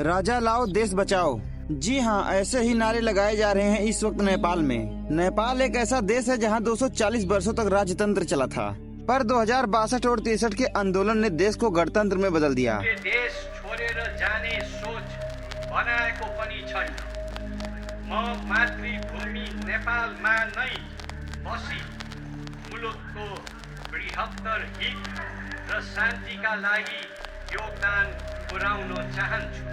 राजा लाओ देश बचाओ। जी हाँ, ऐसे ही नारे लगाए जा रहे हैं इस वक्त नेपाल में। नेपाल एक ऐसा देश है जहाँ 240 वर्षों तक राजतंत्र चला था, पर 2062 और 63 के आंदोलन ने देश को गणतंत्र में बदल दिया। देश छोडेर जाने सोच बनाएको पनि छैन। म मातृभूमि नेपालमा नै बसी मुलुकको बृहत्तर हित र शान्तिका लागि योगदान पुर्याउन चाहन्छु।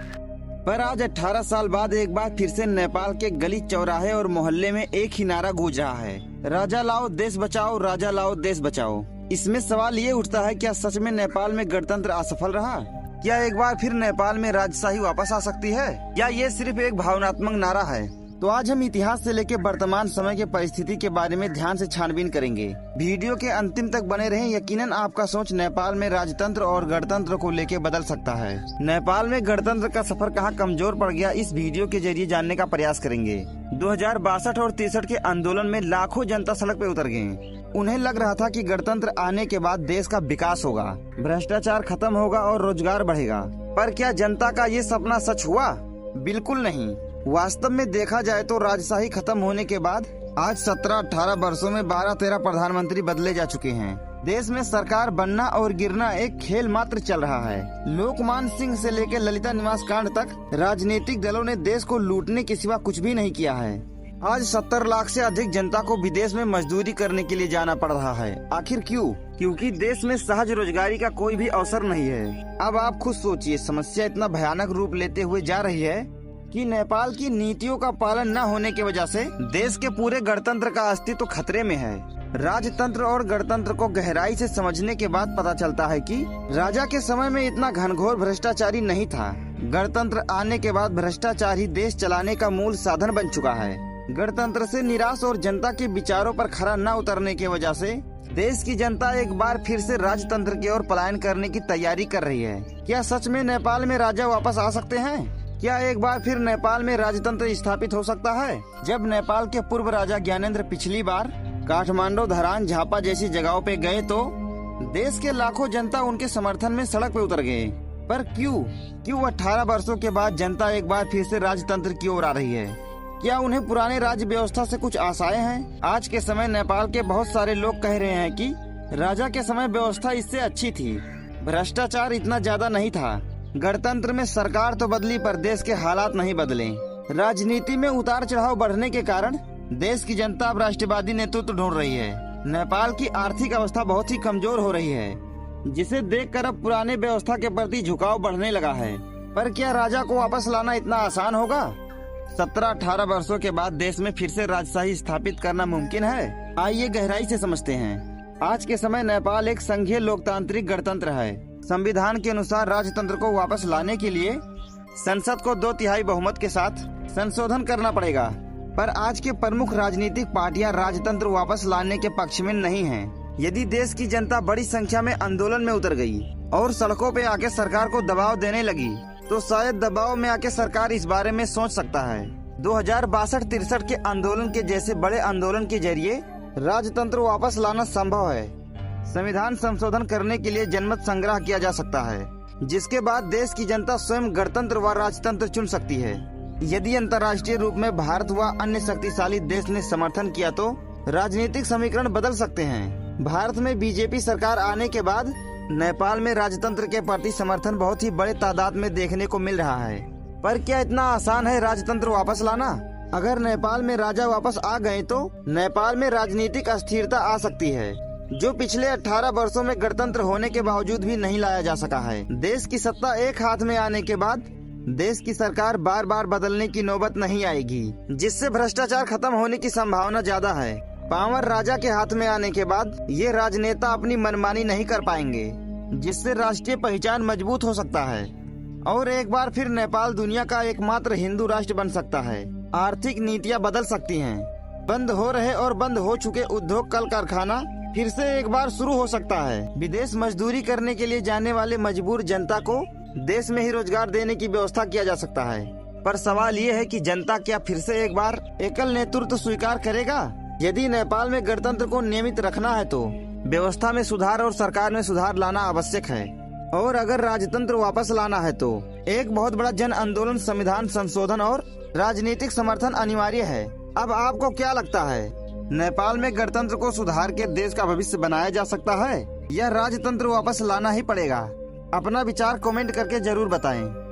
पर आज 18 साल बाद एक बार फिर से नेपाल के गली चौराहे और मोहल्ले में एक ही नारा गूंज रहा है, राजा लाओ देश बचाओ, राजा लाओ देश बचाओ। इसमें सवाल ये उठता है, क्या सच में नेपाल में गणतंत्र असफल रहा? क्या एक बार फिर नेपाल में राजशाही वापस आ सकती है, या ये सिर्फ एक भावनात्मक नारा है? तो आज हम इतिहास से लेकर वर्तमान समय के परिस्थिति के बारे में ध्यान से छानबीन करेंगे। वीडियो के अंतिम तक बने रहें, यकीनन आपका सोच नेपाल में राजतंत्र और गणतंत्र को लेकर बदल सकता है। नेपाल में गणतंत्र का सफर कहां कमजोर पड़ गया, इस वीडियो के जरिए जानने का प्रयास करेंगे। 2062 और 63 के आंदोलन में लाखों जनता सड़क पे उतर गयी। उन्हें लग रहा था कि गणतंत्र आने के बाद देश का विकास होगा, भ्रष्टाचार खत्म होगा और रोजगार बढ़ेगा। पर क्या जनता का ये सपना सच हुआ? बिल्कुल नहीं। वास्तव में देखा जाए तो राजशाही खत्म होने के बाद आज 17-18 वर्षों में 12-13 प्रधानमंत्री बदले जा चुके हैं। देश में सरकार बनना और गिरना एक खेल मात्र चल रहा है। लोकमान सिंह से लेकर ललिता निवास कांड तक राजनीतिक दलों ने देश को लूटने के सिवा कुछ भी नहीं किया है। आज 70 लाख से अधिक जनता को विदेश में मजदूरी करने के लिए जाना पड़ रहा है। आखिर क्यों? क्योंकि देश में सहज रोजगारी का कोई भी अवसर नहीं है। अब आप खुद सोचिए, समस्या इतना भयानक रूप लेते हुए जा रही है कि नेपाल की नीतियों का पालन न होने की वजह से देश के पूरे गणतंत्र का अस्तित्व खतरे में है। राजतंत्र और गणतंत्र को गहराई से समझने के बाद पता चलता है कि राजा के समय में इतना घनघोर भ्रष्टाचारी नहीं था। गणतंत्र आने के बाद भ्रष्टाचार ही देश चलाने का मूल साधन बन चुका है। गणतंत्र से निराश और जनता के विचारों पर खरा न उतरने की वजह से देश की जनता एक बार फिर से राजतंत्र की ओर पलायन करने की तैयारी कर रही है। क्या सच में नेपाल में राजा वापस आ सकते हैं? क्या एक बार फिर नेपाल में राजतंत्र स्थापित हो सकता है? जब नेपाल के पूर्व राजा ज्ञानेंद्र पिछली बार काठमांडू, धरान, झापा जैसी जगहों पे गए तो देश के लाखों जनता उनके समर्थन में सड़क पे उतर गए। पर क्यों 18 वर्षों के बाद जनता एक बार फिर से राजतंत्र की ओर आ रही है? क्या उन्हें पुराने राज्य व्यवस्था से कुछ आशाएं हैं? आज के समय नेपाल के बहुत सारे लोग कह रहे हैं कि राजा के समय व्यवस्था इससे अच्छी थी, भ्रष्टाचार इतना ज्यादा नहीं था। गणतंत्र में सरकार तो बदली पर देश के हालात नहीं बदले। राजनीति में उतार चढ़ाव बढ़ने के कारण देश की जनता अब राष्ट्रवादी नेतृत्व ढूंढ रही है। नेपाल की आर्थिक अवस्था बहुत ही कमजोर हो रही है, जिसे देखकर अब पुराने व्यवस्था के प्रति झुकाव बढ़ने लगा है। पर क्या राजा को वापस लाना इतना आसान होगा? 17-18 वर्षों के बाद देश में फिर से राजशाही स्थापित करना मुमकिन है? आइए गहराई से समझते हैं। आज के समय नेपाल एक संघीय लोकतांत्रिक गणतंत्र है। संविधान के अनुसार राजतंत्र को वापस लाने के लिए संसद को 2/3 बहुमत के साथ संशोधन करना पड़ेगा। पर आज के प्रमुख राजनीतिक पार्टियां राजतंत्र वापस लाने के पक्ष में नहीं हैं। यदि देश की जनता बड़ी संख्या में आंदोलन में उतर गई और सड़कों पे आके सरकार को दबाव देने लगी, तो शायद दबाव में आके सरकार इस बारे में सोच सकता है। 2062-63 के आंदोलन के जैसे बड़े आंदोलन के जरिए राजतंत्र वापस लाना संभव है। संविधान संशोधन करने के लिए जनमत संग्रह किया जा सकता है, जिसके बाद देश की जनता स्वयं गणतंत्र व राजतंत्र चुन सकती है। यदि अंतर्राष्ट्रीय रूप में भारत व अन्य शक्तिशाली देश ने समर्थन किया तो राजनीतिक समीकरण बदल सकते हैं। भारत में बीजेपी सरकार आने के बाद नेपाल में राजतंत्र के प्रति समर्थन बहुत ही बड़े तादाद में देखने को मिल रहा है। पर क्या इतना आसान है राजतंत्र वापस लाना? अगर नेपाल में राजा वापस आ गए तो नेपाल में राजनीतिक अस्थिरता आ सकती है, जो पिछले 18 वर्षों में गणतंत्र होने के बावजूद भी नहीं लाया जा सका है। देश की सत्ता एक हाथ में आने के बाद देश की सरकार बार बार बदलने की नौबत नहीं आएगी, जिससे भ्रष्टाचार खत्म होने की संभावना ज्यादा है। पावर राजा के हाथ में आने के बाद ये राजनेता अपनी मनमानी नहीं कर पाएंगे, जिससे राष्ट्रीय पहचान मजबूत हो सकता है और एक बार फिर नेपाल दुनिया का एकमात्र हिंदू राष्ट्र बन सकता है। आर्थिक नीतियाँ बदल सकती हैं। बंद हो रहे और बंद हो चुके उद्योग, कल कारखाना फिर से एक बार शुरू हो सकता है। विदेश मजदूरी करने के लिए जाने वाले मजबूर जनता को देश में ही रोजगार देने की व्यवस्था किया जा सकता है। पर सवाल ये है कि जनता क्या फिर से एक बार एकल नेतृत्व स्वीकार करेगा? यदि नेपाल में गणतंत्र को नियमित रखना है तो व्यवस्था में सुधार और सरकार में सुधार लाना आवश्यक है। और अगर राजतंत्र वापस लाना है तो एक बहुत बड़ा जन आंदोलन, संविधान संशोधन और राजनीतिक समर्थन अनिवार्य है। अब आपको क्या लगता है, नेपाल में गणतंत्र को सुधार के देश का भविष्य बनाया जा सकता है या राजतंत्र वापस लाना ही पड़ेगा? अपना विचार कमेंट करके जरूर बताएं।